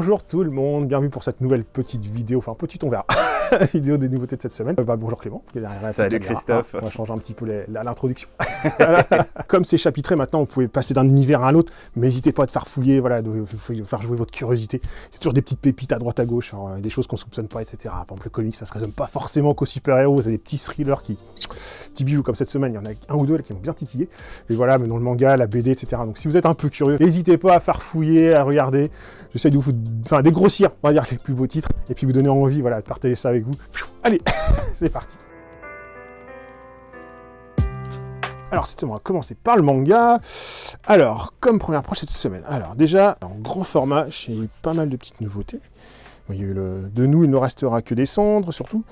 Bonjour tout le monde, bienvenue pour cette nouvelle petite vidéo, enfin petite on verra, vidéo des nouveautés de cette semaine. Bonjour Clément. Salut Christophe. On va changer un petit peu l'introduction. Comme c'est chapitré maintenant, vous pouvez passer d'un univers à un autre, mais n'hésitez pas à te faire fouiller, voilà, de faire jouer votre curiosité. C'est toujours des petites pépites à droite à gauche, hein, des choses qu'on soupçonne pas, etc. Par exemple le comics, ça se résume pas forcément qu'aux super-héros, vous avez des petits thrillers petits bijoux comme cette semaine, il y en a un ou deux là, qui m'ont bien titillé. Et voilà, mais dans le manga, la BD, etc. Donc si vous êtes un peu curieux, n'hésitez pas à faire fouiller, à regarder. J'essaie de vous dégrossir, on va dire, les plus beaux titres, et puis vous donner envie, voilà, de partager ça avec vous. Allez, c'est parti. Alors, on va commencer par le manga. Alors, comme première approche cette semaine. Alors, déjà, en grand format, j'ai eu pas mal de petites nouveautés. Il y a eu de nous, il ne restera que des cendres, surtout.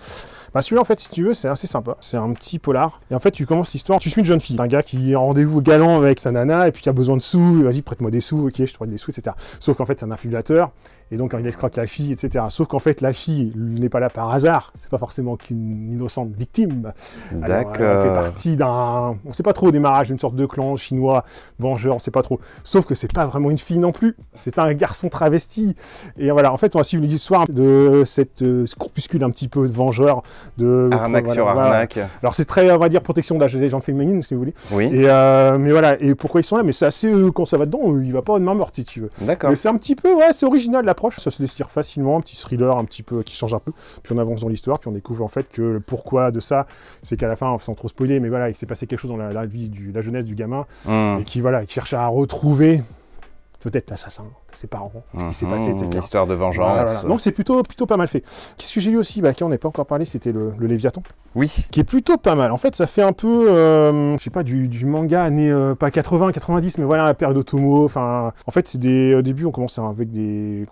Bah celui-là, en fait, si tu veux, c'est assez sympa. C'est un petit polar. Et en fait, tu commences l'histoire, tu suis une jeune fille. Un gars qui est en rendez-vous galant avec sa nana, et puis qui a besoin de sous. Vas-y, prête-moi des sous, ok, je te prête des sous, etc. Sauf qu'en fait, c'est un infiltrateur. Et donc, il escroque la fille, etc. Sauf qu'en fait, la fille n'est pas là par hasard. C'est pas forcément qu'une innocente victime. D'accord. Elle fait partie d'un... On sait pas trop au démarrage, d'une sorte de clan chinois, vengeur, on sait pas trop. Sauf que c'est pas vraiment une fille non plus. C'est un garçon travesti. Et voilà, en fait, on va suivre l'histoire de cette corpuscule un petit peu de vengeur. Arnaque sur arnaque. Alors, c'est très, on va dire, protection d'âge des gens féminines, si vous voulez. Oui. Et, mais voilà, et pourquoi ils sont là? Mais c'est assez... quand ça va dedans, il va pas de main morte, si tu veux. D'accord. Mais c'est un petit peu, ouais, c'est original l'approche. Ça se laisse lire facilement, un petit thriller un petit peu qui change un peu. Puis on avance dans l'histoire, puis on découvre en fait que le pourquoi de ça, c'est qu'à la fin, sans trop spoiler, mais voilà, il s'est passé quelque chose dans la vie, la jeunesse du gamin, et qui voilà, qui cherche à retrouver peut-être l'assassin de ses parents, ce qui s'est passé, etc. Une histoire de vengeance. Voilà. Donc c'est plutôt pas mal fait. Qu'est-ce que j'ai lu aussi, qui on n'est pas encore parlé, c'était le Léviathan. Oui. Qui est plutôt pas mal. En fait, ça fait un peu, je sais pas, du manga années, pas 80, 90, mais voilà, la période Otomo. Enfin, en fait, c'est au début, on commence avec des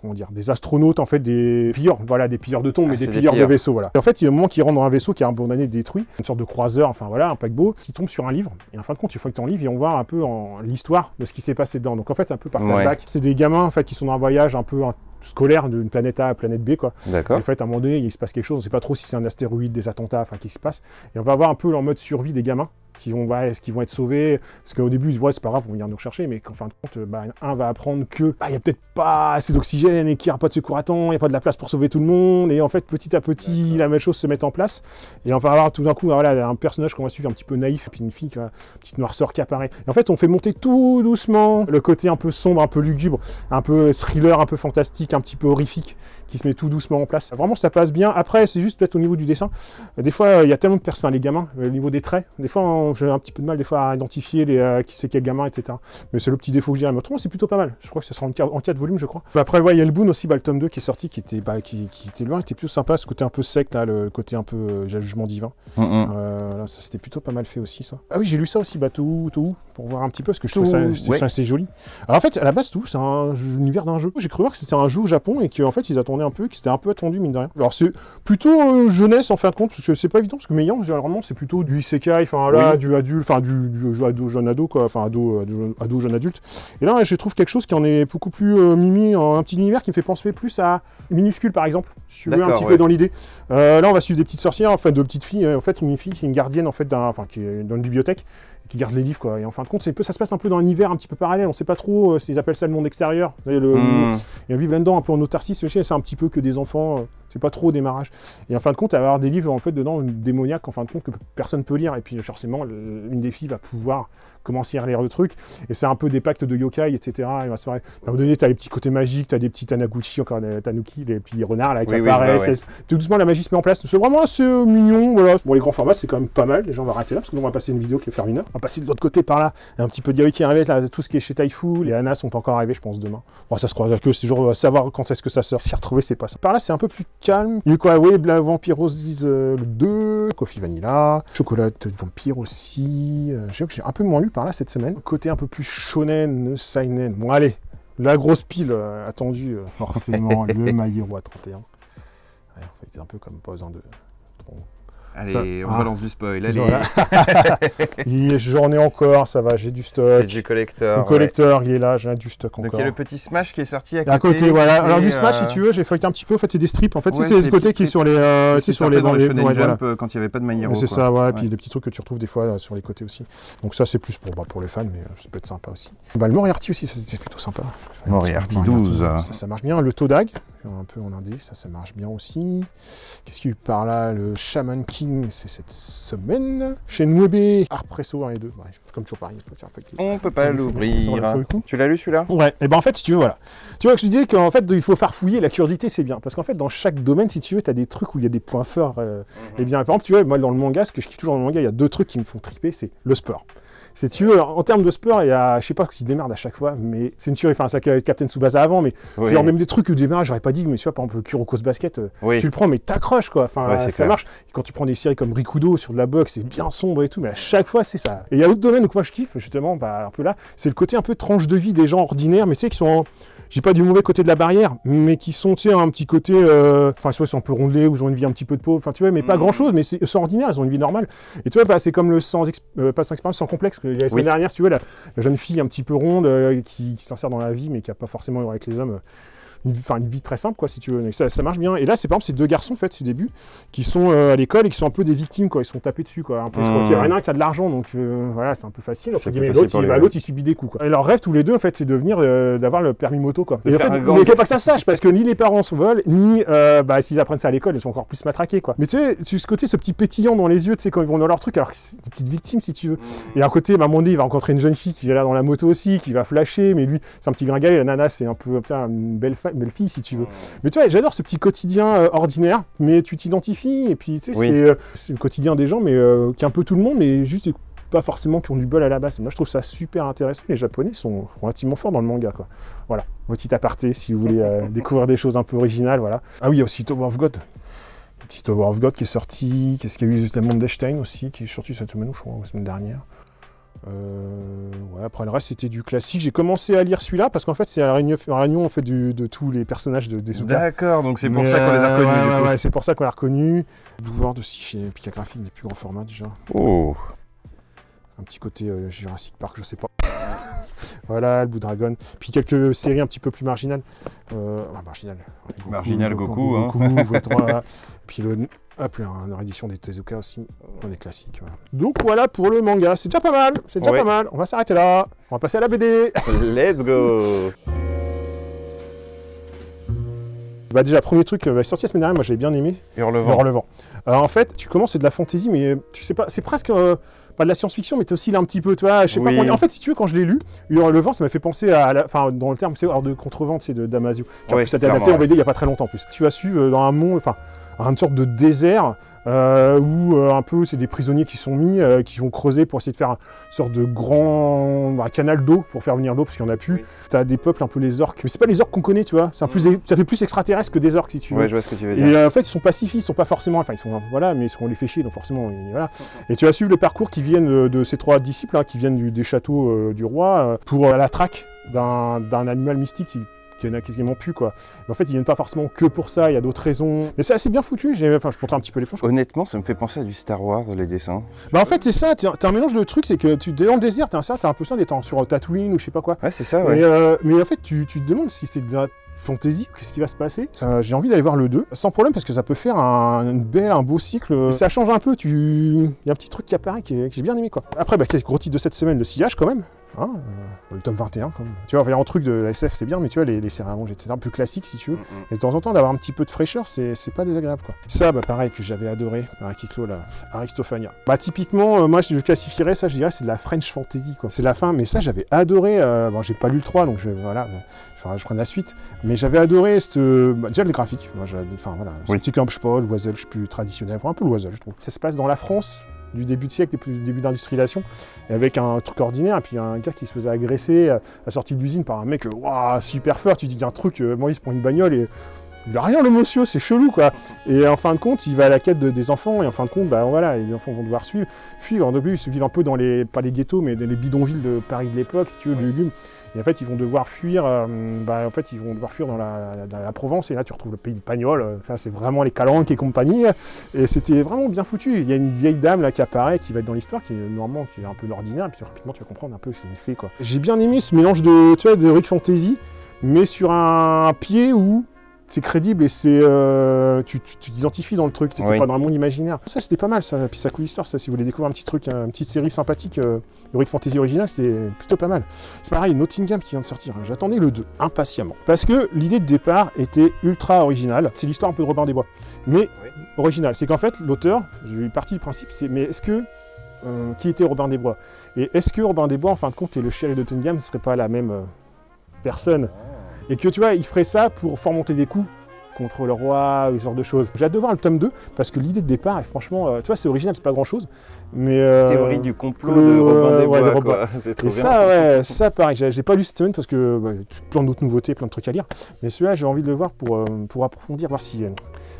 astronautes, en fait, des pilleurs, voilà, des pilleurs de tombes, mais des pilleurs de vaisseaux, voilà. Et en fait, il y a un moment qui rentre dans un vaisseau qui est abandonné, détruit, une sorte de croiseur, enfin voilà, un paquebot, qui tombe sur un livre. Et en fin de compte, il faut que tu en livres et on voit un peu l'histoire de ce qui s'est passé dedans. Donc en fait, c'est un peu par flashback. C'est des gamins, en fait, qui sont dans un voyage un peu scolaire d'une planète A à planète B, quoi. D'accord. En fait, à un moment donné, il se passe quelque chose, on ne sait pas trop si c'est un astéroïde, des attentats, enfin, qui se passe. Et on va voir un peu leur mode survie des gamins qui vont être sauvés, parce qu'au début ils se disent ouais c'est pas grave, on va venir nous rechercher, mais qu'en fin de compte, un va apprendre que il y a peut-être pas assez d'oxygène et qu'il n'y a pas de secours à temps, il n'y a pas de la place pour sauver tout le monde, et en fait petit à petit la même chose se met en place, et on va avoir tout d'un coup voilà, un personnage qu'on va suivre un petit peu naïf, puis une fille, une petite noirceur qui apparaît. Et en fait on fait monter tout doucement le côté un peu sombre, un peu lugubre, un peu thriller, un peu fantastique, un petit peu horrifique, qui se met tout doucement en place. Vraiment ça passe bien. Après c'est juste peut-être au niveau du dessin, des fois il y a tellement de personnes, les gamins, au niveau des traits, des fois j'ai un petit peu de mal des fois à identifier qui c'est quel gamin, etc. Mais c'est le petit défaut que j'ai. Mais autrement, c'est plutôt pas mal. Je crois que ça sera en 4 volumes, je crois. Après, ouais, il y a le Boon aussi, le tome 2 qui est sorti, qui était loin, qui était plutôt sympa, ce côté un peu sec, là, le côté un peu jugement divin. Là, ça c'était plutôt pas mal fait aussi, ça. Ah oui, j'ai lu ça aussi, Tohu, pour voir un petit peu, parce que je trouve ça assez joli. Alors en fait, à la base, Tohu, c'est un univers d'un jeu. J'ai cru voir que c'était un jeu au Japon et qu'en fait, ils attendaient un peu, que c'était un peu attendu, mine de rien. Alors c'est plutôt jeunesse, en fin de compte, parce que c'est pas évident, parce que Meian, généralement, c'est plutôt du isekai, enfin là, du adulte, enfin du jeu ado jeune ado, quoi, enfin ado jeune adulte. Et là je trouve quelque chose qui en est beaucoup plus mimi, un petit univers qui me fait penser plus à Minuscule par exemple, si tu veux, un petit peu dans l'idée. Là on va suivre des petites sorcières, enfin de petites filles, en fait une fille qui est une gardienne en fait qui est dans une bibliothèque, qui garde les livres, quoi. Et en fin de compte, ça se passe un peu dans un univers un petit peu parallèle. On sait pas trop s'ils appellent ça le monde extérieur. Et on vit là-dedans un peu en autarcie. C'est un petit peu que des enfants. C'est pas trop au démarrage. Et en fin de compte, avoir des livres en fait dedans démoniaques, en fin de compte, que personne peut lire. Et puis forcément, une des filles va pouvoir commencer à lire le truc. Et c'est un peu des pactes de yokai, etc. Et à un moment donné, t'as les petits côtés magiques, t'as des petits Tanaguchi, encore des Tanuki, des petits renards là qui apparaissent. Tout doucement, la magie se met en place. C'est vraiment assez mignon. Voilà. Bon, les grands formats, c'est quand même pas mal. Les gens vont arrêter là parce que nous, on va passer une vidéo qui va faire 1 heure. On va passer de l'autre côté par là. Il y a un petit peu d'Yaoi qui arrive là, tout ce qui est chez Taifu. Les Anas sont pas encore arrivés, je pense, demain. Bon, ça se croise que c'est toujours savoir quand est-ce que ça sort. S'y retrouver, c'est pas ça. Par là, c'est un peu plus calme. Il y a eu quoi? Oui, Vampiros le 2, Coffee Vanilla, Chocolat Vampire aussi. J'ai un peu moins lu par là cette semaine. Côté un peu plus shonen, seinen. Bon, allez, la grosse pile attendue, forcément, le My Hero à 31. Ouais, en fait, un peu comme pas besoin de... Allez, on balance du spoil, allez. Voilà. J'en ai encore, ça va, j'ai du stock. C'est du collector. Le collector, il est là, j'ai du stock encore. Donc il y a le petit Smash qui est sorti à côté. À côté, voilà. Alors du Smash, si tu veux, j'ai feuilleté un petit peu, en fait, c'est des strips. En fait, c'est le côté qui est sur les... c'est sur les... dans les Shonen Jump quand il n'y avait pas de My Hero. C'est ça, ouais, et puis des petits trucs que tu retrouves des fois sur les côtés aussi. Donc ça, c'est plus pour les fans, mais ça peut être sympa aussi. Le Moriarty aussi, c'était plutôt sympa. Moriarty 12. Ça marche bien. Le Todag, un peu en indé, ça marche bien aussi. Qu'est-ce qu'il y a eu par là? Le Shaman King, c'est cette semaine. Chez Nwebe, Arpresso 1 et 2. Ouais, comme toujours pareil. On peut pas l'ouvrir. Tu l'as lu celui-là? Ouais, et ben en fait, si tu veux, voilà. Tu vois que je disais qu'en fait, il faut farfouiller, la curiosité, c'est bien. Parce qu'en fait, dans chaque domaine, si tu veux, tu as des trucs où il y a des points forts. Et bien, par exemple, tu vois, moi, dans le manga, ce que je kiffe toujours dans le manga, il y a 2 trucs qui me font triper, c'est le sport. Si tu veux, en termes de sport, il y a, je sais pas s'il démarre à chaque fois, mais c'est une tuerie. Enfin, ça Captain Tsubasa avant, mais genre, même des trucs où démarre, j'aurais pas dit, mais tu vois, par exemple, Kuroko's Basket, tu le prends, mais t'accroches, quoi. Enfin, ça marche. Et quand tu prends des séries comme Rikudo sur de la boxe, c'est bien sombre et tout, mais à chaque fois, c'est ça. Et il y a d'autres domaines où moi je kiffe, justement, un peu là, c'est le côté un peu tranche de vie des gens ordinaires, mais tu sais, qui sont j'ai pas du mauvais côté de la barrière, mais qui sont, tu sais, un petit côté, enfin, soit ils sont un peu rondelés, ou ils ont une vie un petit peu de pauvre, enfin, tu vois, mais pas grand chose, mais ils sont ordinaires, ils ont une vie normale. Et tu vois, bah, c'est comme le pas sans expérience, sans complexe, que il y a la semaine dernière, tu vois, la jeune fille un petit peu ronde, qui s'insère dans la vie, mais qui a pas forcément avec les hommes. Une vie très simple, quoi, si tu veux. Mais ça marche bien. Et là, c'est par exemple ces 2 garçons, en fait, au début, qui sont à l'école et qui sont un peu des victimes, quoi. Ils se font taper dessus, quoi. Un peu. Il y en a un qui a de l'argent, donc voilà, c'est un peu facile. L'autre, il subit des coups, quoi. Et leur rêve, tous les deux, en fait, c'est de devenir, d'avoir le permis moto, quoi. Et en fait, mais il faut pas que ça se sache, parce que ni les parents se volent, ni, s'ils apprennent ça à l'école, ils sont encore plus matraqués, quoi. Mais tu sais, ce côté, ce petit pétillant dans les yeux, tu sais, quand ils vont dans leur truc, alors que c'est des petites victimes, si tu veux. Et à un côté, à un moment donné, il va rencontrer une jeune fille qui est là dans la moto aussi, qui va flasher, mais lui, c'est un petit gringalet, la nana, c'est un peu, une belle fille, si tu veux. Mais tu vois, j'adore ce petit quotidien ordinaire, mais tu t'identifies, et puis tu sais, c'est le quotidien des gens, mais qui est un peu tout le monde, mais juste pas forcément qui ont du bol à la base. Moi, je trouve ça super intéressant. Les Japonais sont relativement forts dans le manga, quoi. Voilà, petit aparté, si vous voulez découvrir des choses un peu originales, voilà. Ah oui, il y a aussi Tower of God. Le petit Tower of God qui est sorti. Qu'est-ce qu'il y a eu? Le monde d'Einstein aussi, qui est sorti cette semaine, je crois, la semaine dernière. Ouais, après le reste c'était du classique. J'ai commencé à lire celui-là parce qu'en fait c'est la réunion en fait de tous les personnages des Suka. D'accord, donc c'est pour ça qu'on les a reconnus. Ouais, c'est pour ça qu'on les a reconnus. Bouvoir de si chez Pika Graphique, des plus grands formats déjà. Oh. Un petit côté Jurassic Park, je sais pas. Voilà, le Blue Dragon. Puis quelques séries un petit peu plus marginales. Marginal Goku, hein. V3. Puis une réédition des Tezuka aussi, des classiques. Voilà. Donc voilà pour le manga, c'est déjà pas mal, pas mal. On va s'arrêter là, on va passer à la BD. Let's go. Bah déjà, premier truc, sorti la semaine dernière, moi j'avais bien aimé. Hurlevent. Alors en fait, tu commences, c'est de la fantasy, mais tu sais pas, c'est presque pas de la science-fiction, mais t'es aussi là un petit peu, toi, je sais pas comment. En fait, si tu veux, quand je l'ai lu, Hurlevent, ça m'a fait penser enfin, dans le terme, c'est hors de contrevente, c'est de Damasio. Qui a pu s'être adapté en BD il y a pas très longtemps en plus. Tu as su dans un monde, enfin, une sorte de désert où un peu c'est des prisonniers qui sont mis, qui vont creuser pour essayer de faire une sorte de grand canal d'eau pour faire venir l'eau parce qu'il n'y en a plus. Tu as des peuples un peu les orques, mais c'est pas les orques qu'on connaît, tu vois. Ça fait plus extraterrestre que des orques si tu veux. Ouais, je vois ce que tu veux dire. Et en fait ils sont pacifistes, ils sont pas forcément, enfin ils sont voilà, mais on les fait chier donc forcément voilà. Et tu vas suivre le parcours qui viennent de ces 3 disciples qui viennent des châteaux du roi pour la traque d'un animal mystique qui en a quasiment plus, quoi. Mais en fait, ils viennent pas forcément que pour ça, il y a d'autres raisons. Mais c'est assez bien foutu, je montrais un petit peu les planches. Honnêtement, ça me fait penser à du Star Wars, les dessins. Bah en fait, c'est ça, t'as un mélange de trucs, c'est que tu es dans le désert, t'as un peu ça d'être sur Tatooine ou je sais pas quoi. Ouais, c'est ça, ouais. Mais en fait, tu te demandes si c'est de la fantasy, qu'est-ce qui va se passer. J'ai envie d'aller voir le 2, sans problème, parce que ça peut faire un beau cycle. Ça change un peu, il y a un petit truc qui apparaît que j'ai bien aimé, quoi. Après, gros titre de cette semaine, le sillage, quand même. Le tome 21 quand même. Tu vois, un truc de la SF c'est bien, mais tu vois, les séries à manger, etc. plus classique si tu veux. Et de temps en temps d'avoir un petit peu de fraîcheur, c'est pas désagréable, quoi. Ça, pareil, que j'avais adoré, Kiklo, là, Aristophania. Typiquement, moi je classifierais ça, je dirais, c'est de la French fantasy, quoi. C'est la fin, mais ça j'avais adoré. J'ai pas lu le 3, donc je prends la suite. Mais j'avais adoré déjà le graphique. Moi, c'est un petit camp, je sais pas, l'oiseau, je suis plus traditionnel, un peu l'oiseau, je trouve. Ça se passe dans la France du début de siècle, du début d'industrialisation, avec un truc ordinaire, et puis un gars qui se faisait agresser à la sortie de l'usine par un mec super fort, tu dis qu'il y a un truc, Maurice prend une bagnole et il a rien le monsieur, c'est chelou quoi. Et en fin de compte, il va à la quête des enfants et en fin de compte, bah voilà, les enfants vont devoir fuir. En début, ils vivent un peu dans les, pas les ghettos, mais dans les bidonvilles de Paris de l'époque, si tu veux, de légumes. Et en fait, ils vont devoir fuir, en fait, ils vont devoir fuir dans la Provence. Et là, tu retrouves le pays de Pagnol. Ça, c'est vraiment les Calanques et compagnie. Et c'était vraiment bien foutu. Il y a une vieille dame là qui apparaît, qui va être dans l'histoire, qui est normalement, qui est un peu ordinaire. Et puis rapidement, tu vas comprendre un peu que c'est une fée quoi. J'ai bien aimé ce mélange de, tu vois, de Rick Fantasy, mais sur un pied où c'est crédible et c'est tu t'identifies dans le truc, c'est pas dans un monde imaginaire. Ça c'était pas mal ça, puis ça coule l'histoire, ça si vous voulez découvrir un petit truc, une petite série sympathique de Rick Fantasy original, c'est plutôt pas mal. C'est pareil, Nottingham qui vient de sortir, hein. J'attendais le 2, impatiemment. Parce que l'idée de départ était ultra originale, c'est l'histoire un peu de Robin des Bois, mais originale. C'est qu'en fait l'auteur, je suis parti du principe, c'est mais est-ce que qui était Robin des Bois? Et est-ce que Robin des Bois en fin de compte et le shérif de Nottingham ne serait pas la même personne? Et que tu vois, il ferait ça pour remonter des coups contre le roi, ou ce genre de choses. J'ai hâte de voir le tome 2, parce que l'idée de départ est franchement, tu vois, c'est original, c'est pas grand chose. Mais théorie du complot de Robin des Bois, quoi. C'est trop bien. Ça, ouais, ça pareil, j'ai pas lu cette semaine parce que plein d'autres nouveautés, plein de trucs à lire. Mais celui-là, j'ai envie de le voir pour approfondir, voir si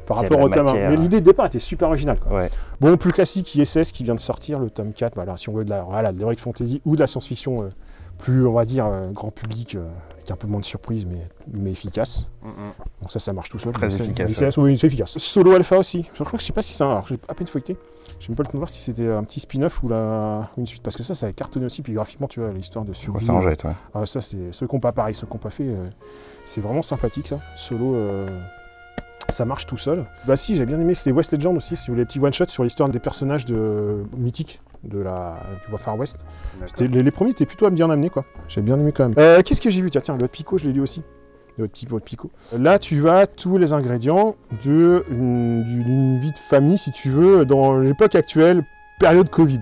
par rapport au tome 1. Mais l'idée de départ était super originale, quoi. Ouais. Bon, plus classique, ISS qui vient de sortir, le tome 4, voilà, si on veut de l'heroic fantasy ou de la science-fiction plus, on va dire, grand public, avec un peu moins de surprise, mais efficace. Donc ça marche tout seul. Très efficace. Oui, c'est efficace. Solo Alpha aussi. Je crois que je sais pas si c'est un... Alors, j'ai à peine feuilleté. J'ai même pas le temps de voir si c'était un petit spin-off ou une suite. Parce que ça a cartonné aussi. Puis graphiquement, tu vois, l'histoire de survie. Ça en jette, ouais. Ça, c'est ceux qui n'ont pas pareil, ceux qui n'ont pas fait. C'est vraiment sympathique, ça. Solo... ça marche tout seul. Bah si, j'ai bien aimé, c'était West Legend aussi, sur les petits one-shots sur l'histoire des personnages mythiques du Far West. Les premiers étaient plutôt bien amenés, quoi. J'ai bien aimé quand même. Qu'est-ce que j'ai vu? Tiens, le Pico, je l'ai lu aussi. Le petit pot de Pico. Là, tu as tous les ingrédients d'une vie de famille, si tu veux, dans l'époque actuelle, période Covid.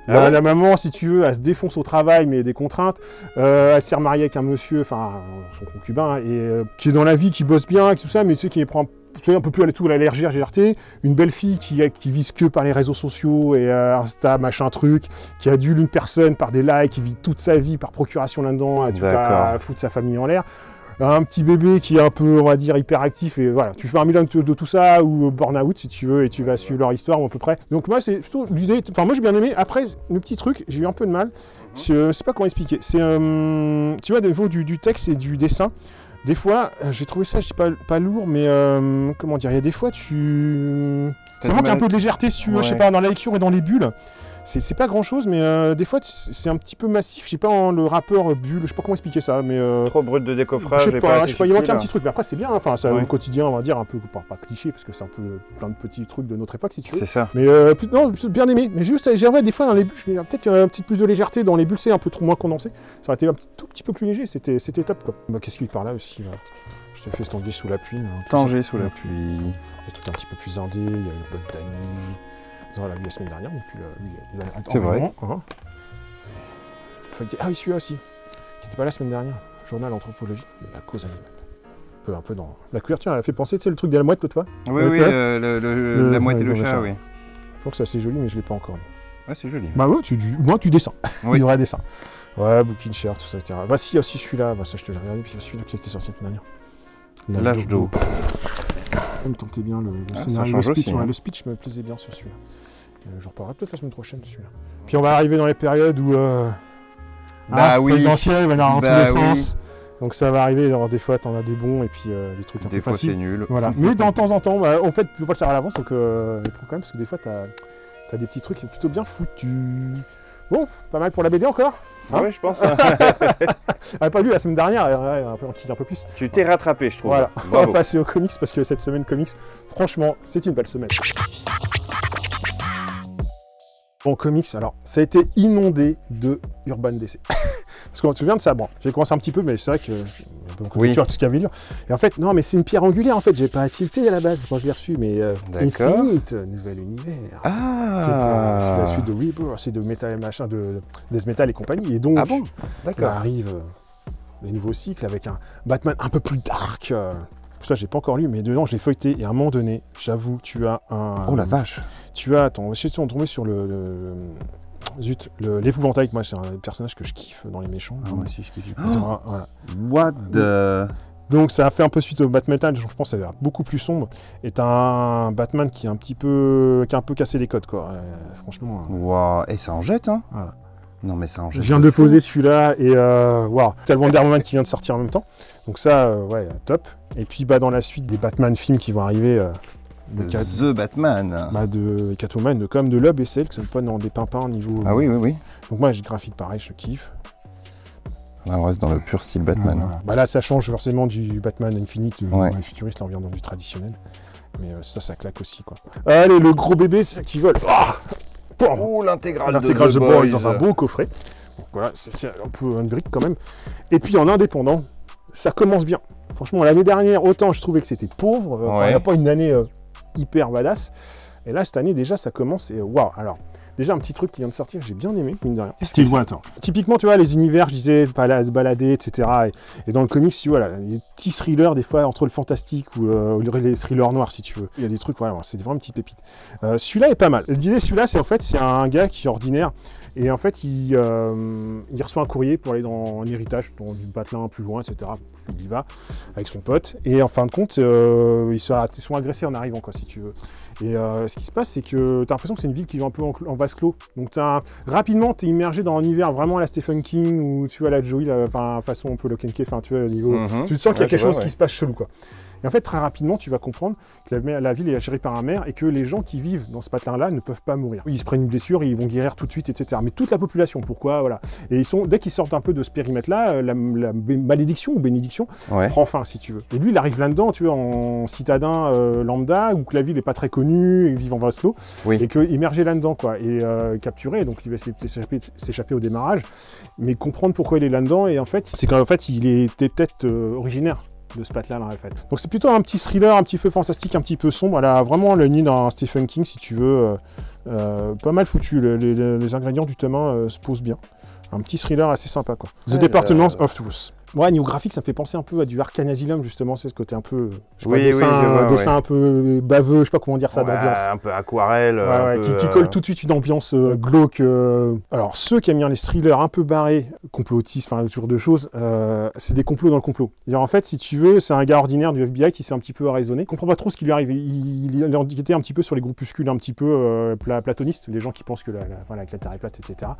La maman, si tu veux, elle se défonce au travail, mais des contraintes. Elle s'est remariée avec un monsieur, enfin, son concubin, et qui est dans la vie, qui bosse bien, tout ça, mais tu sais, qui prend un peu plus à tout à la légèreté. Une belle fille qui vise que par les réseaux sociaux et Insta, machin truc, qui adule une personne par des likes, qui vit toute sa vie par procuration là-dedans, tu vas foutre sa famille en l'air. Un petit bébé qui est un peu, on va dire, hyperactif, et voilà, tu fais un mélange de tout ça, ou burn-out si tu veux, et tu vas suivre leur histoire, ou à peu près. Donc moi, c'est plutôt l'idée, enfin moi j'ai bien aimé. Après, le petit truc, j'ai eu un peu de mal, je sais pas comment expliquer, c'est, tu vois, au niveau du texte et du dessin, des fois, j'ai trouvé ça, je dis pas lourd, mais comment dire, il y a des fois, ça manque un peu de légèreté, si tu veux, je sais pas, dans la lecture et dans les bulles. C'est pas grand chose, mais des fois c'est un petit peu massif. Je sais pas, le rappeur bulle, je sais pas comment expliquer ça, mais. Trop brut de décoffrage, je sais pas, il manque un petit là. truc, mais après c'est bien, enfin, c'est le quotidien, on va dire, un peu, pas cliché, parce que c'est un peu plein de petits trucs de notre époque, si tu veux. C'est ça. Mais non, bien aimé, mais juste, j'aimerais des fois dans les bulles, peut-être qu'il y aurait un petit plus de légèreté dans les bulles, c'est un peu trop moins condensé. Ça aurait été tout petit peu plus léger, c'était top, quoi. Bah, qu'est-ce qu'il par là aussi, là. Je t'ai fait Tanguy sous la pluie. Tanguy sous la pluie. Des trucs un petit peu plus indés, il y a le Bug Danny. On l'a vu la semaine dernière, donc c'est vrai. Ah oui, celui-là aussi, qui n'était pas la semaine dernière. Journal anthropologique de la cause animale. Un peu dans la couverture, elle a fait penser, tu sais, le truc de la mouette l'autre fois. Oui, la mouette et le chat, oui. Je pense que c'est assez joli, mais je ne l'ai pas encore lu. Ouais, c'est joli. Bah ouais, moi tu dessins. Il y aurait un dessin. Ouais, Booking Share, tout ça, etc. Bah si, aussi celui-là, ça je te l'ai regardé, puis celui-là qui était sorti la semaine dernière. L'âge d'eau. Ça me tentait bien le scénario, le speech, le speech me plaisais bien sur celui-là. Je reparlerai peut-être la semaine prochaine celui-là. Puis on va arriver dans les périodes où présidentiel va dans tous les sens. Donc ça va arriver, alors des fois t'en as des bons et puis des trucs un peu faciles. Des fois c'est nul. Voilà. Mais de temps en temps, en fait tu peux pas le savoir à l'avance, donc les prends quand même, parce que des fois t'as des petits trucs qui sont plutôt bien foutus. Bon, pas mal pour la BD encore. Ah ouais, je pense. On n'avait pas lu la semaine dernière, on peut en quitter un peu plus. Tu t'es rattrapé, je trouve. Voilà, on va passer aux comics, parce que cette semaine comics, franchement, c'est une belle semaine. Bon, comics, alors, ça a été inondé de Urban DC. Parce qu'on se souvient de ça, bon, j'ai commencé un petit peu, mais c'est vrai que tout ce qu'il y avait lu. Et en fait, non, mais c'est une pierre angulaire, en fait, j'ai pas tilté à la base quand je l'ai reçu, mais Infinite, nouvel univers. C'est la suite de Rebirth, c'est de Metal machin, de Death Metal et compagnie. Et donc, arrive les nouveaux cycles avec un Batman un peu plus dark. Ça, j'ai pas encore lu, mais dedans, je l'ai feuilleté. Et à un moment donné, j'avoue, tu as un. Oh la vache! Tu as, attends, je suis tombé sur Zut, l'épouvantail, moi c'est un personnage que je kiffe dans les méchants. Ah, moi aussi je kiffe. Voilà. What the... Donc ça a fait un peu suite au Batmetal, je pense que ça va être beaucoup plus sombre. Et t'as un Batman qui a un peu cassé les codes, quoi. Franchement. Waouh, et ça en jette, hein. Voilà. Non mais ça en jette. Je viens de poser celui-là et waouh, t'as le Wonder Woman qui vient de sortir en même temps. Donc ça, ouais, top. Et puis dans la suite des Batman films qui vont arriver. The Batman. De Catwoman, comme de Loeb et Cell, qui sont pas dans des pimpins niveau. Ah oui, oui, oui. Donc moi j'ai graphique pareil, je kiffe. Là, on reste dans le pur style Batman. Voilà. Bah là ça change forcément du Batman Infinite, ouais. Futuriste, là on vient dans du traditionnel. Mais ça claque aussi quoi. Allez, le gros bébé, c'est qui vole. Oh, l'intégrale de The Boys dans un beau coffret. Donc voilà, c'est un peu une brique quand même. Et puis en indépendant, ça commence bien. Franchement, l'année dernière, autant je trouvais que c'était pauvre. Il n'y a pas une année hyper badass. Et là, cette année, déjà, ça commence et waouh. Alors, déjà, un petit truc qui vient de sortir, j'ai bien aimé, mine de rien. Steve Water. Typiquement, tu vois, les univers, je disais, se balader, etc. Et dans le comics, tu vois, là, les petits thrillers, des fois, entre le fantastique ou les thrillers noirs, si tu veux. Il y a des trucs, voilà, c'est vraiment une petite pépite. Celui-là est pas mal. L'idée, celui-là, c'est un gars qui est ordinaire. Et en fait, il reçoit un courrier pour aller dans un héritage, dans du Patelin plus loin, etc. Il y va avec son pote. Et en fin de compte, ils sont agressés en arrivant, quoi, si tu veux. Et ce qui se passe, c'est que tu as l'impression que c'est une ville qui vit un peu en vase clos. Donc rapidement, tu es immergé dans un univers vraiment à la Stephen King, ou tu vois, la Joey, façon un peu Lock and Key, tu vois, au niveau. Tu te sens qu'il y a quelque chose qui se passe chelou, quoi. Et en fait, très rapidement, tu vas comprendre que la ville est gérée par un maire et que les gens qui vivent dans ce patelin-là ne peuvent pas mourir. Ils se prennent une blessure, ils vont guérir tout de suite, etc. Mais toute la population, pourquoi, voilà. Et dès qu'ils sortent un peu de ce périmètre-là, la malédiction ou bénédiction prend fin, si tu veux. Et lui, il arrive là-dedans, tu vois, en citadin lambda, où que la ville n'est pas très connue, ils vivent en vase clos, et qu'immergé là-dedans, quoi, et capturé, donc il va s'échapper au démarrage, mais comprendre pourquoi il est là-dedans, et en fait, c'est qu'en fait, il était peut-être originaire de ce patelin-là, en fait. Donc c'est plutôt un petit thriller, un petit peu fantastique, un petit peu sombre. Elle a vraiment le nid d'un Stephen King, si tu veux. Pas mal foutu. Les ingrédients du tome 1 se posent bien. Un petit thriller assez sympa, quoi. The Department of Truth. Ouais, niveau graphique, ça me fait penser un peu à du Arcane Asylum, justement, c'est ce côté un peu... dessin un peu baveux, je sais pas comment dire ça, d'ambiance. Un peu aquarelle. Qui colle tout de suite une ambiance glauque. Alors, ceux qui aiment bien les thrillers un peu barrés, complotistes, enfin, ce genre de choses, c'est des complots dans le complot. En fait, si tu veux, c'est un gars ordinaire du FBI qui se fait un petit peu raisonner. Il comprend pas trop ce qui lui arrive. Il était un petit peu sur les groupuscules un petit peu platonistes, les gens qui pensent que la Terre est plate, etc.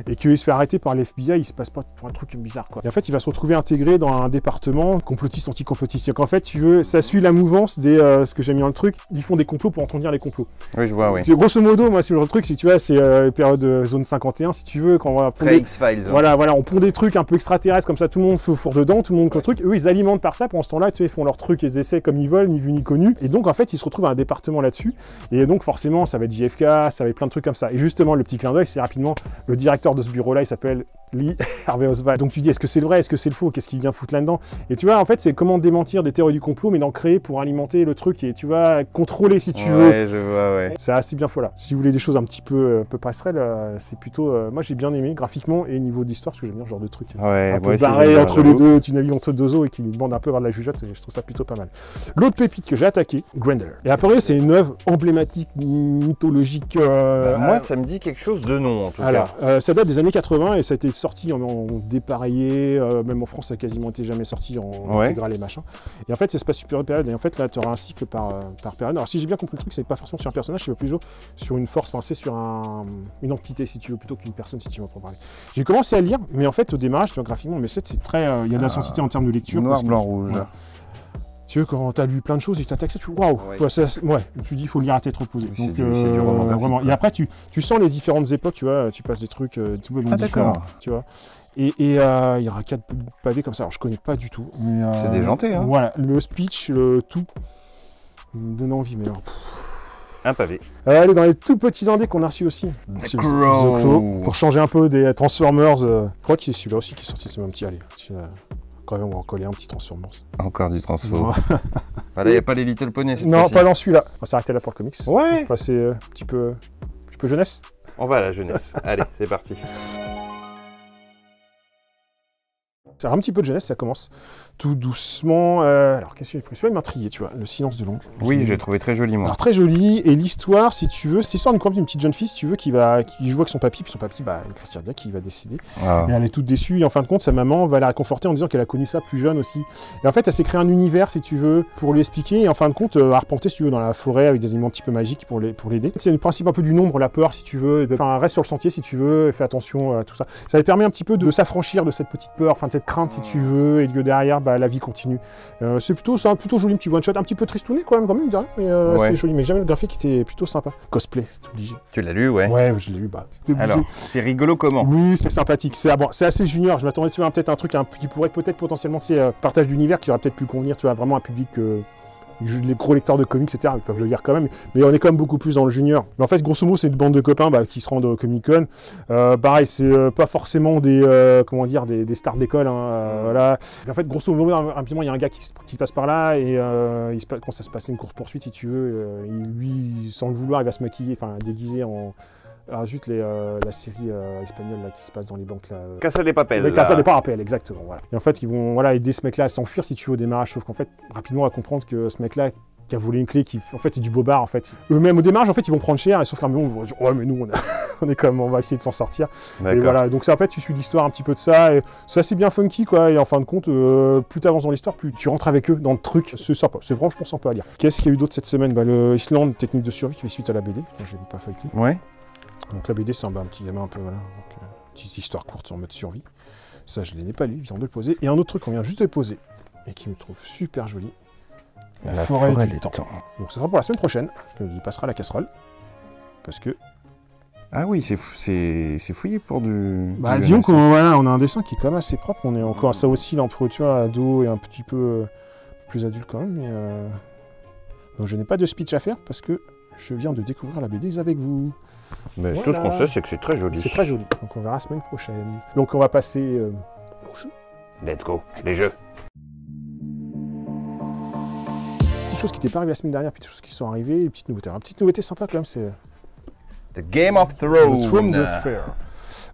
Et qu'il se fait arrêter par l'FBI, il se passe pas pour un truc bizarre, quoi. Et en fait, il va se retrouver intégré dans un département complotiste, anti-complotiste. Donc en fait, tu veux, ça suit la mouvance des... ce que j'ai mis dans le truc, ils font des complots pour entendre les complots. Oui, je vois, oui. Grosso modo, moi, c'est le truc, si tu vois, c'est période zone 51, si tu veux, quand on va... X-Files. Voilà, on pond des trucs un peu extraterrestres, comme ça, tout le monde fourre dedans, tout le monde le truc. Eux, ils alimentent par ça, pendant ce temps-là, tu sais, ils font leur truc, ils essaient comme ils veulent, ni vu ni connu. Et donc, en fait, ils se retrouvent à un département là-dessus. Et donc, forcément, ça va être JFK, ça va être plein de trucs comme ça. Et justement, le petit clin d'œil, c'est rapidement, le directeur de ce bureau-là, il s'appelle Lee Harvey Oswald. Donc tu dis, est-ce que c'est le vrai, est-ce que c'est le faux, qu'est-ce qu'il vient foutre là-dedans? Et tu vois, en fait, c'est comment démentir des théories du complot, mais d'en créer pour alimenter le truc et tu vas contrôler si tu veux. Ouais, je vois, ouais. C'est assez bien voilà. Si vous voulez des choses un petit peu passerelles, c'est plutôt... moi, j'ai bien aimé, graphiquement et niveau d'histoire, parce que j'aime bien ce genre de truc. Ouais, un peu barré entre les deux, tu navigues entre deux eaux et qui demande un peu vers de la jugeote, et je trouve ça plutôt pas mal. L'autre pépite que j'ai attaqué, Grendel. Et après, c'est une œuvre emblématique, mythologique. Moi, ça me dit quelque chose de non, en tout cas. Ça date des années 80 et ça a été sorti en dépareillé, même en France, ça a quasiment été jamais sorti en intégral et machin. Et en fait, ça se passe sur une période, et en fait, là, tu auras un cycle par période. Alors, si j'ai bien compris le truc, c'est pas forcément sur un personnage, c'est plutôt sur une force, enfin, c'est sur une entité, si tu veux, plutôt qu'une personne, si tu veux en parler. J'ai commencé à lire, mais en fait, au démarrage, tu vois, graphiquement, mais c'est très... il y a de la sensibilité en termes de lecture. Noir, blanc, rouge. Voilà. Tu veux, quand tu as lu plein de choses et que tu attaques ça, tu waouh, tu dis, il faut lire à tête reposée. Oui, donc, c'est du roman vraiment. Et après, tu sens les différentes époques, tu vois, tu passes des trucs tout différents, tu vois. Et il y aura 4 pavés comme ça, alors je connais pas du tout. C'est déjanté, hein. Voilà, le speech, tout, me donne envie, mais alors... Un pavé. Allez, dans les tout petits indés qu'on a reçus aussi. The Crow. Pour changer un peu des Transformers. Je crois que c'est celui-là aussi qui est sorti, c'est un petit, allez. Quand même, on va en coller un petit Transformers. Encore du transfo. Voilà, il n'y a pas les Little Pony cette Non, fois-ci. pas dans celui-là. On va s'arrêter là pour le comics. Ouais. On va passer un petit peu jeunesse. On va à la jeunesse. Allez, c'est parti. C'est un petit peu de jeunesse, ça commence tout doucement. Alors, qu'est-ce que j'ai pris? Celui-là, il m'a intrigué, tu vois, Le silence de l'ombre. Oui, j'ai trouvé très joli, moi. Alors, très joli, et l'histoire, si tu veux, c'est l'histoire d'une petite jeune fille, si tu veux, qui joue avec son papy, puis son papy, une crise cardiaque, qui va décéder. Ah. Et elle est toute déçue, et en fin de compte, sa maman va la réconforter en disant qu'elle a connu ça plus jeune aussi. Et en fait, elle s'est créé un univers, si tu veux, pour lui expliquer, et en fin de compte, arpenter, si tu veux, dans la forêt, avec des animaux un petit peu magiques pour l'aider. C'est le principe un peu du nombre, la peur, si tu veux. Enfin, reste sur le sentier, si tu veux, et fais attention à tout ça. Ça lui permet un petit peu de s'affranchir de cette petite peur, enfin, de cette crainte, si tu veux, et que derrière, la vie continue. C'est plutôt joli, petit one-shot, un petit peu tristouné quand même, mais c'est joli. Mais jamais le graphique était plutôt sympa. Cosplay, c'est obligé. Tu l'as lu, ouais? Ouais, je l'ai lu, c'était obligé. Alors, c'est rigolo comment? Oui, c'est sympathique. C'est assez junior. Je m'attendais, tu vois, peut-être un truc qui pourrait peut-être potentiellement, tu sais, partage d'univers qui aurait peut-être pu convenir, tu vois, vraiment à un public... les gros lecteurs de comics, etc., ils peuvent le lire quand même, mais on est quand même beaucoup plus dans le junior. Mais en fait, grosso modo, c'est une bande de copains qui se rendent au Comic-Con. Pareil, c'est pas forcément des stars d'école. Voilà. Et en fait, grosso modo, rapidement, il y a un gars qui passe par là et quand ça se passe une course-poursuite, si tu veux, lui, sans le vouloir, il va se maquiller, enfin, déguiser en... Alors juste la série espagnole là, qui se passe dans les banques là. Casa de Papel. Casa de Papel, exactement. Voilà. Et en fait, ils vont aider ce mec-là à s'enfuir si tu veux au démarrage. Sauf qu'en fait, rapidement, on va comprendre que ce mec-là qui a volé une clé, en fait, c'est du bobard en fait. Eux-mêmes au démarrage, en fait, ils vont prendre cher. Et sauf qu'à un moment, ils vont dire, ouais, mais nous, on est on va essayer de s'en sortir. Et voilà. Donc ça, en fait, tu suis l'histoire un petit peu de ça. Et c'est assez bien funky, quoi. Et en fin de compte, plus tu avances dans l'histoire, plus tu rentres avec eux dans le truc. C'est sympa. C'est franchement sympa à lire. Qu'est-ce qu'il y a eu d'autre cette semaine? Le Island, technique de survie qui fait suite à la BD. J'ai pas feuilleté. Ouais. Donc la BD, c'est un petit gamin un peu, voilà, petite histoire courte en mode survie. Ça, je ne l'ai pas lu, je viens de le poser. Et un autre truc qu'on vient juste de poser, et qui me trouve super joli, la forêt du temps. Donc ça sera pour la semaine prochaine, il passera à la casserole, parce que... Ah oui, c'est fouillé pour du... disons qu'on on a un dessin qui est quand même assez propre, on est encore, ça aussi, entre, tu vois, ado et un petit peu plus adulte quand même, mais... Donc je n'ai pas de speech à faire, parce que je viens de découvrir la BD avec vous. Mais tout ce qu'on sait, c'est que c'est très joli. C'est très joli. Donc on verra la semaine prochaine. Donc on va passer au jeu. Let's go, les jeux. Petites choses qui n'étaient pas arrivées la semaine dernière, petites choses qui sont arrivées, et petites nouveautés. Alors, petite nouveauté sympa quand même, c'est... The Game of Thrones. The Throne of Fair.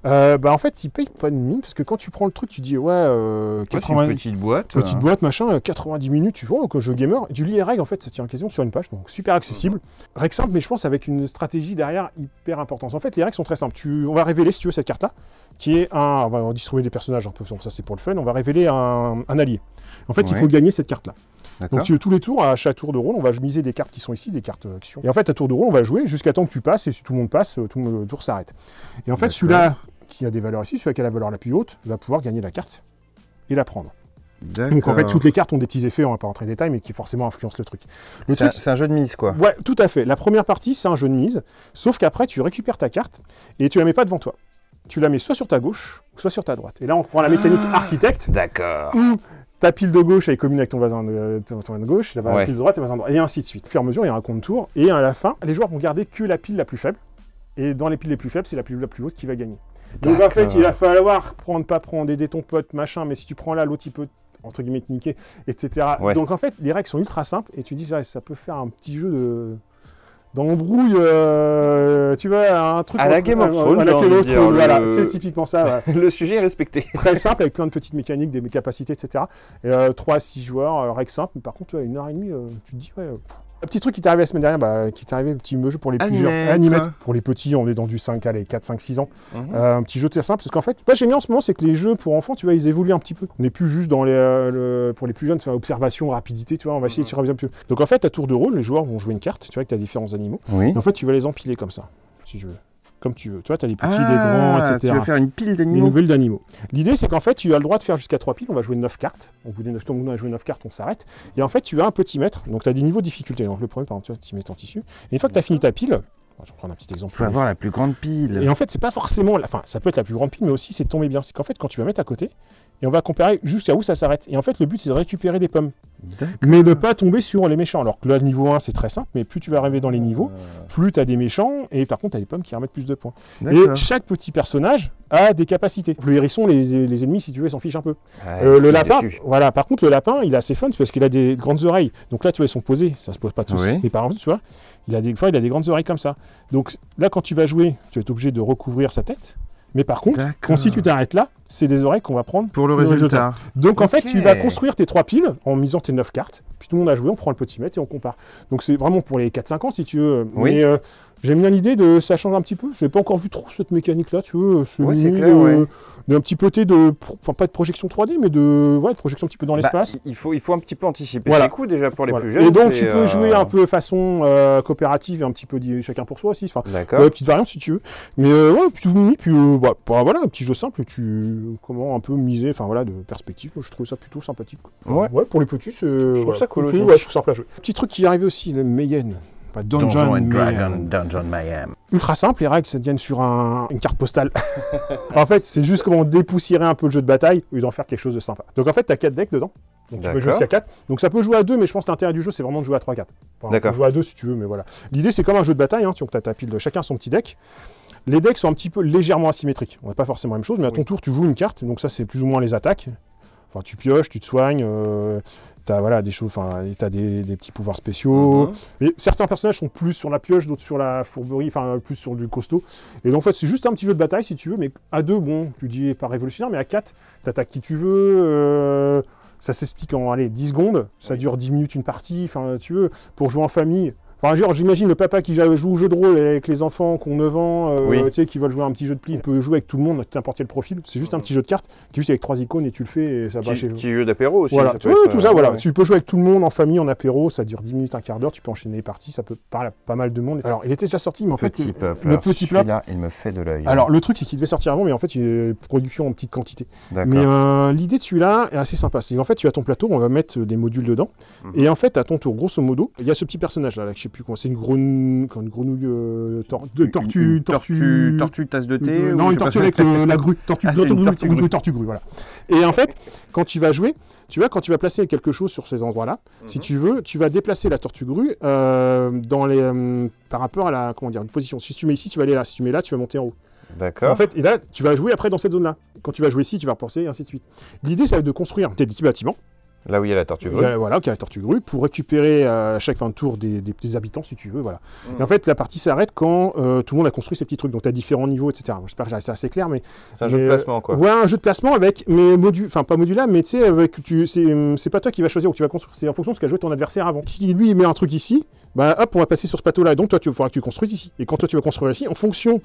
En fait, il paye pas de mine, parce que quand tu prends le truc, tu dis, 80... c'est une petite boîte. Petite boîte, machin, 90 minutes, tu vois, jeu gamer, et tu lis les règles, en fait, ça tient quasiment sur une page, donc super accessible. Règles simples, mais je pense avec une stratégie derrière hyper importante. En fait, les règles sont très simples. On va révéler, si tu veux, cette carte-là, qui est on va distribuer des personnages un peu, ça c'est pour le fun, on va révéler un allié. En fait, il faut gagner cette carte-là. Donc tous les tours, à chaque tour de rôle, on va miser des cartes qui sont ici, des cartes actions. Et en fait, à tour de rôle, on va jouer jusqu'à temps que tu passes, et si tout le monde passe, tout le tour s'arrête. Et en fait, celui-là qui a des valeurs ici, celui qui a la valeur la plus haute, va pouvoir gagner la carte et la prendre. Donc en fait, toutes les cartes ont des petits effets, on va pas rentrer dans les détails, mais qui forcément influencent le truc. C'est un jeu de mise, quoi. Ouais, tout à fait. La première partie, c'est un jeu de mise, sauf qu'après, tu récupères ta carte et tu la mets pas devant toi. Tu la mets soit sur ta gauche, soit sur ta droite. Et là, on prend la mécanique architecte. D'accord. Où ta pile de gauche, elle est commune avec ton voisin de gauche, ta pile de droite, ton voisin de droite, et ainsi de suite. Au fur et à mesure, il y a un compte tour, et à la fin, les joueurs vont garder que la pile la plus faible. Et dans les piles les plus faibles, c'est la pile la plus haute qui va gagner. Donc en fait, il va falloir pas prendre, aider ton pote, machin, mais si tu prends là, l'autre il peut, entre guillemets, te niquer, etc. Ouais. Donc en fait, les règles sont ultra simples, et tu dis, ça peut faire un petit jeu d'embrouille, tu vois, un truc... À la Game of Thrones, voilà, c'est typiquement ça. Le sujet est respecté. Très simple, avec plein de petites mécaniques, des capacités, etc. 3 à 6 joueurs, règles simples, mais par contre, 1h30, tu te dis, un petit truc qui t'est arrivé la semaine dernière, qui t'est arrivé, un petit jeu pour les plus jeunes. Animate. Pour les petits, on est dans du 5, allez, 4, 5, 6 ans. Un petit jeu très simple, parce qu'en fait, moi j'aime bien en ce moment, c'est que les jeux pour enfants, tu vois, ils évoluent un petit peu. On n'est plus juste dans pour les plus jeunes, faire observation, rapidité, tu vois, on va essayer de tirer un peu. Donc en fait, à tour de rôle, les joueurs vont jouer une carte, tu vois, avec tes différents animaux. Oui. Et en fait, tu vas les empiler comme ça, si tu veux. Comme tu veux. Tu vois, tu as des petits, des grands, etc. Tu veux faire une pile d'animaux. Une pile d'animaux. L'idée, c'est qu'en fait, tu as le droit de faire jusqu'à 3 piles. On va jouer 9 cartes. Au bout des 9 tours, on a joué 9 cartes, on s'arrête. Et en fait, tu as un petit mètre. Donc, tu as des niveaux de difficulté. Donc, le premier, par exemple, tu vois, petit mètre en tissu. Et une fois que tu as fini ta pile, je vais prendre un petit exemple. Il faut avoir la plus grande pile. Et en fait, c'est pas forcément... Enfin, ça peut être la plus grande pile, mais aussi, c'est de tomber bien. C'est qu'en fait, quand tu vas mettre à côté, et on va comparer jusqu'à où ça s'arrête. Et en fait, le but, c'est de récupérer des pommes. Mais ne pas tomber sur les méchants. Alors que là, niveau 1, c'est très simple, mais plus tu vas arriver dans les niveaux, plus tu as des méchants, et par contre, tu as des pommes qui remettent plus de points. Et chaque petit personnage a des capacités. Le hérisson, les ennemis, si tu veux, ils s'en fichent un peu. Le lapin, voilà, par contre, le lapin, il a assez fun, parce qu'il a des grandes oreilles. Donc là, tu vois, ils sont posés, ça se pose pas de soucis. Et par exemple, tu vois, il a des grandes oreilles comme ça. Donc là, quand tu vas jouer, tu vas être obligé de recouvrir sa tête. Mais par contre, si tu t'arrêtes là, c'est des oreilles qu'on va prendre pour le résultat. Donc en fait, tu vas construire tes 3 piles en misant tes 9 cartes. Puis tout le monde a joué, on prend le petit mètre et on compare. Donc c'est vraiment pour les 4-5 ans si tu veux. Oui. Mais j'aime bien l'idée de ça change un petit peu. Je n'ai pas encore vu trop cette mécanique-là, tu veux. C'est clair, d'un petit côté enfin pas de projection 3D, mais de projection un petit peu dans l'espace. Il faut un petit peu anticiper voilà. ses coups déjà pour les plus jeunes. Et donc tu peux jouer un peu façon coopérative et un petit peu chacun pour soi aussi. Enfin, petite variante si tu veux. Mais voilà, un petit jeu simple, comment un peu miser, enfin voilà, de perspective. Je trouve ça plutôt sympathique. Ouais, pour les petits, je trouve ça cool aussi. Ouais, je trouve simple à jouer. Petit truc qui est arrivé aussi, le Mayenne. Dungeon Mayhem. Ultra simple, les règles ça viennent sur une carte postale. En fait, c'est juste comment dépoussiérer un peu le jeu de bataille ou d'en faire quelque chose de sympa. Donc en fait, tu as 4 decks dedans. Donc tu peux jouer jusqu'à 4. Donc ça peut jouer à 2, mais je pense que l'intérêt du jeu, c'est vraiment de jouer à 3-4. Enfin, tu peux jouer à 2 si tu veux, mais voilà. L'idée, c'est comme un jeu de bataille, donc tu as ta pile de chacun son petit deck. Les decks sont un petit peu légèrement asymétriques. On n'a pas forcément la même chose, mais à ton tour, tu joues une carte. Donc ça, c'est plus ou moins les attaques. Enfin, tu pioches, tu te soignes. T'as des choses, t'as des petits pouvoirs spéciaux. Et certains personnages sont plus sur la pioche, d'autres sur la fourberie, enfin plus sur du costaud. Et donc en fait c'est juste un petit jeu de bataille si tu veux, mais à 2, bon, tu dis pas révolutionnaire, mais à 4, t'attaques qui tu veux, ça s'explique en 10 secondes, ça dure 10 minutes une partie, enfin tu veux, pour jouer en famille. Enfin, j'imagine le papa qui joue au jeu de rôle avec les enfants qui ont 9 ans, qui veulent jouer à un petit jeu de pli. On peut jouer avec tout le monde, n'importe quel profil. C'est juste un petit jeu de cartes, juste avec 3 icônes et tu le fais et ça va chez vous. Petit jeu d'apéro aussi. Voilà, tout ça, voilà. Tu peux jouer avec tout le monde en famille, en apéro, ça dure 10 minutes, un quart d'heure, tu peux enchaîner les parties, ça peut parler à pas mal de monde. Alors, il était déjà sorti, mais en fait, le petit peuple, celui-là, il me fait de l'œil. Alors, le truc, c'est qu'il devait sortir avant, mais en fait, il y a une production en petite quantité. Mais l'idée de celui-là est assez sympa. C'est qu'en fait, tu as ton plateau, on va mettre des modules dedans. Et en fait, à ton tour, grosso modo, il y a ce petit personnage-là, je sais plus comment, c'est une grenouille tortue tasse de thé. Non, une tortue avec la grue. Tortue grue, voilà. Et en fait, quand tu vas jouer, quand tu vas placer quelque chose sur ces endroits-là, si tu veux, tu vas déplacer la tortue grue par rapport à une position. Si tu mets ici, tu vas aller là. Si tu mets là, tu vas monter en haut. D'accord. En fait, et là, tu vas jouer après dans cette zone-là. Quand tu vas jouer ici, tu vas repenser, et ainsi de suite. L'idée, ça va être de construire tes petits bâtiments. Là où il y a la tortue grue. Voilà, où il y a la tortue grue, pour récupérer à chaque fin de tour des habitants, si tu veux, voilà. Et en fait, la partie s'arrête quand tout le monde a construit ses petits trucs, donc tu as différents niveaux, etc. J'espère que c'est assez clair, mais... C'est un jeu de placement, quoi. Ouais, un jeu de placement avec, mais pas modulable, mais tu sais, c'est pas toi qui vas choisir où tu vas construire, c'est en fonction de ce qu'a joué ton adversaire avant. Si lui, il met un truc ici, bah hop, on va passer sur ce plateau-là, donc toi, il faudra que tu construises ici. Et quand toi, tu vas construire ici, en fonction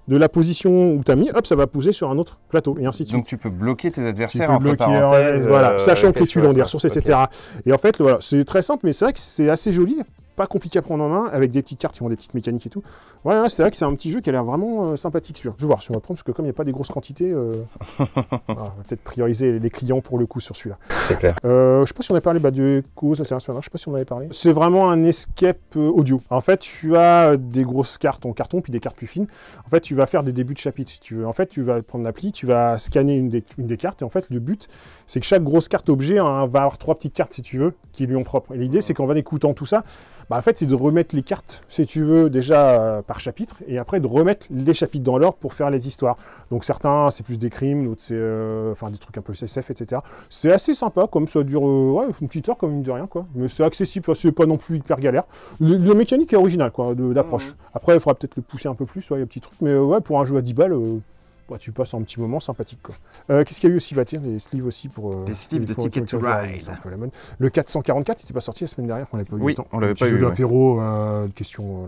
de la position où tu as mis, hop, ça va pousser sur un autre plateau, et ainsi de suite. Donc tu peux bloquer tes adversaires entre parenthèses, voilà, sachant que tu l'ont des ressources, etc. Et en fait, voilà, c'est très simple, mais c'est vrai que c'est assez joli, pas compliqué à prendre en main, avec des petites cartes qui ont des petites mécaniques et tout. Ouais, c'est vrai que c'est un petit jeu qui a l'air vraiment sympathique, celui-là. Je vais voir si on va prendre, parce que comme il n'y a pas des grosses quantités, on va peut-être prioriser les clients pour le coup sur celui-là. C'est clair. Je sais pas si on avait parlé de cause, je sais pas si on en avait parlé. C'est vraiment un escape audio. En fait, tu as des grosses cartes en carton, puis des cartes plus fines. En fait, tu vas faire des débuts de chapitre, si tu veux. En fait, tu vas prendre l'appli, tu vas scanner une des cartes, et en fait, le but, c'est que chaque grosse carte objet va avoir 3 petites cartes, si tu veux, qui lui ont propre. Et l'idée, c'est qu'en écoutant tout ça, en fait, c'est de remettre les cartes, si tu veux, déjà par chapitre, et après de remettre les chapitres dans l'ordre pour faire les histoires. Donc certains, c'est plus des crimes, d'autres, c'est des trucs un peu SF, etc. C'est assez sympa, comme ça dure une petite heure, comme une de rien, quoi. Mais c'est accessible, c'est pas non plus hyper galère. La mécanique est originale, quoi, d'approche. Après, il faudra peut-être le pousser un peu plus, il y a un petit truc, mais pour un jeu à 10 balles... tu passes un petit moment sympathique, quoi. Qu'est-ce qu'il y a eu aussi? Les sleeves aussi pour... les sleeves de Ticket to Ride. Le 444, il n'était pas sorti la semaine dernière, on l'avait pas eu le temps. On l'avait pas eu. Jeu d'apéro, question,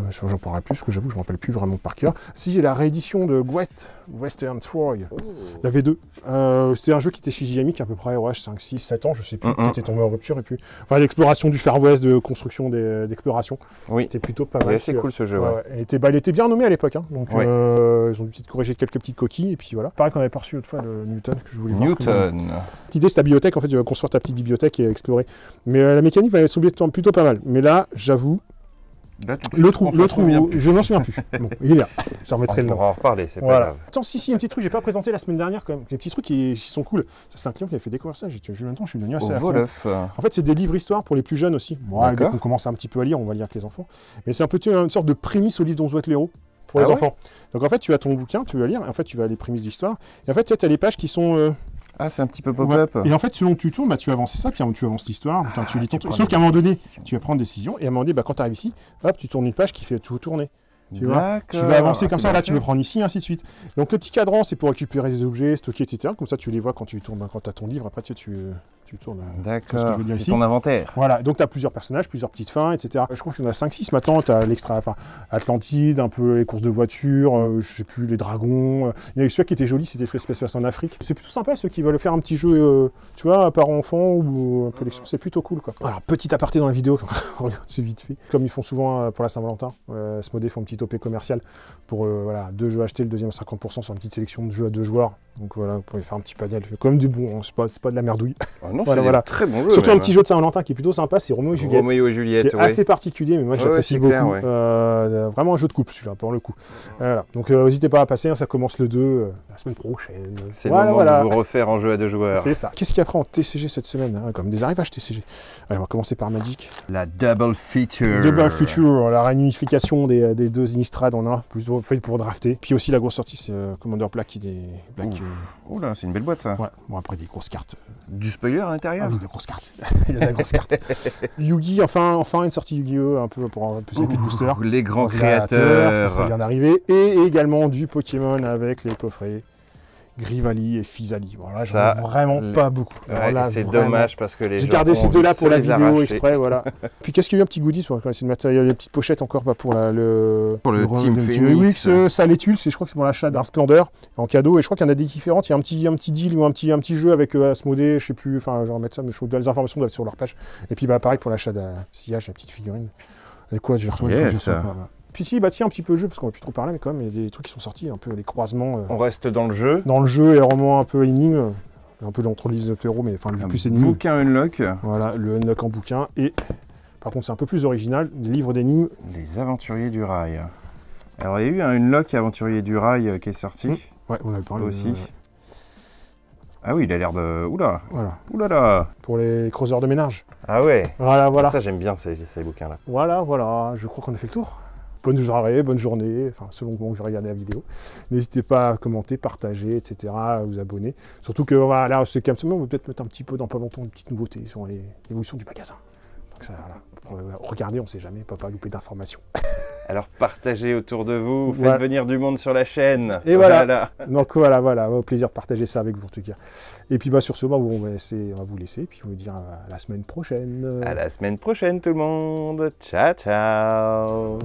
j'en parlerai plus, parce que j'avoue, je ne me rappelle plus vraiment par cœur. Si, j'ai la réédition de Western Troy, la V2. C'était un jeu qui était chez Jamic à peu près 5, 6, 7 ans, je sais plus, qui était tombé en rupture, et puis... Enfin, l'exploration du Far West, de construction d'exploration. Oui. C'était plutôt pas mal. C'est assez cool ce jeu, il était bien nommé à l'époque, donc ils ont dû corriger quelques petites coquilles, et puis voilà. Pareil qu'on avait pas reçu l'autre fois le Newton, que je voulais voir. Newton. L'idée, c'est ta bibliothèque, en fait, tu vas construire ta petite bibliothèque et explorer. Mais la mécanique va être plutôt pas mal. Mais là, j'avoue, le trou, je m'en souviens plus. Bon, il est là, j'en remettrai le nom. On va en reparler, c'est pas grave. Attends, si, un petit truc que j'ai pas présenté la semaine dernière, quand même. Des petits trucs qui sont cool. Ça, c'est un client qui a fait découvrir ça. J'ai vu longtemps, je suis devenu assez En fait, c'est des livres histoires pour les plus jeunes aussi. Dès qu'on commence un petit peu à lire, on va lire avec les enfants. Mais c'est un peu une sorte de prémisse au livre dont doit être l'héros. Pour les enfants. Donc en fait, tu as ton bouquin, tu vas lire, et en fait, tu vas les prémices d'histoire. Et en fait, tu as les pages qui sont... c'est un petit peu pop-up. Et en fait, selon que tu tournes, tu avances ça, puis tu avances l'histoire. Tu lis sauf qu'à un moment donné, tu vas prendre des décisions, et à un moment donné, quand tu arrives ici, hop, tu tournes une page qui fait tout tourner. Tu vois, tu vas avancer comme ça, là tu veux prendre ici, ainsi de suite. Donc le petit cadran, c'est pour récupérer des objets, stocker, etc. Comme ça tu les vois quand tu tournes, quand tu as ton livre, après tu tournes. D'accord, c'est ton inventaire. Voilà, donc tu as plusieurs personnages, plusieurs petites fins, etc. Je crois qu'il y en a 5-6 maintenant, tu as l'extra, enfin Atlantide, un peu les courses de voitures, je sais plus, les dragons. Il y a eu celui qui était joli, c'était Space Force en Afrique. C'est plutôt sympa ceux qui veulent faire un petit jeu, tu vois, par enfant ou collection, c'est plutôt cool quoi. Alors petit aparté dans la vidéo, c'est vite fait. Comme ils font souvent pour la Saint-Valentin, Asmodée font une petite OP commerciale pour voilà, 2 jeux achetés, le deuxième à 50% sur une petite sélection de jeux à 2 joueurs. Donc voilà, vous pouvez faire un petit panel, comme du bon, hein, c'est pas de la merdouille. Ah non, voilà, très bon jeu. Surtout un petit jeu de Saint-Valentin qui est plutôt sympa, c'est Roméo et Juliette. Roméo et Juliette, qui est assez particulier, mais moi j'apprécie beaucoup. Clair, ouais. Vraiment un jeu de couple celui-là, pour le coup. Voilà. Donc n'hésitez pas à passer, hein, ça commence le 2 la semaine prochaine. C'est le moment de vous refaire en jeu à 2 joueurs. C'est ça. Qu'est-ce qu'il y a après en TCG cette semaine, hein, comme des arrivages TCG. Allez, on va commencer par Magic. La Double Feature. Double Feature, la réunification des 2 Innistrad en un, plus fait pour drafter. Puis aussi la grosse sortie, c'est Commander Black qui est... Oh là, c'est une belle boîte ça. Ouais, bon après des grosses cartes. Du spoiler à l'intérieur. Ah oui, de grosses cartes. Il y a de grosses cartes. Yu-Gi, enfin une sortie Yu-Gi-Oh! Un peu pour un peu de booster. Les grands créateurs. Ça vient d'arriver. Et également du Pokémon avec les coffrets Grivali et Fizali. Voilà, j'en ai vraiment pas beaucoup. Ouais, c'est dommage parce que les gens. J'ai gardé ces deux-là pour la vidéo exprès, voilà. Puis qu'est-ce qu'il y a eu un petit goodies, c'est une matériel, des petites pochettes encore pour le Team Phoenix. Ça l'étude, je crois que c'est pour l'achat d'un Splendor en cadeau. Et je crois qu'il y en a des différentes. Il y a un petit deal ou un petit jeu avec Asmodée, je sais plus. Enfin, je vais remettre ça, mais je trouve les informations doivent être sur leur page. Et puis pareil pour l'achat d'un sillage, la petite figurine. Et quoi, j'ai retrouvé ça. Puis si, bah tiens, un petit peu jeu, parce qu'on va plus trop parler, mais quand même, il y a des trucs qui sont sortis, un peu les croisements. On reste dans le jeu. Dans le jeu et romans un peu énigmes, un peu entre livres de Perrault, mais enfin, le plus énigme. Bouquin Unlock. Voilà, le Unlock en bouquin. Et par contre, c'est un peu plus original, des livres d'énigmes. Les Aventuriers du Rail. Alors, il y a eu un Unlock Aventurier du Rail qui est sorti. Ouais, on avait parlé aussi. Ah oui, il a l'air de... Oula. Voilà. Oulala. Pour les creuseurs de ménage. Ah ouais. Voilà. Ça, j'aime bien ces bouquins-là. Voilà. Je crois qu'on a fait le tour. Bonne soirée, bonne journée, enfin selon comment vous regardez la vidéo. N'hésitez pas à commenter, partager, etc., à vous abonner. Surtout que voilà, c'est comme ça, on va peut-être mettre un petit peu dans pas longtemps une petite nouveauté sur l'évolution du magasin. Donc ça, voilà, regardez, on ne sait jamais, pas louper d'informations. Alors partagez autour de vous, faites venir du monde sur la chaîne. Et voilà. Donc voilà, au plaisir de partager ça avec vous en tout cas. Et puis sur ce, on va vous laisser, et puis on va vous dire à la semaine prochaine. À la semaine prochaine tout le monde. Ciao.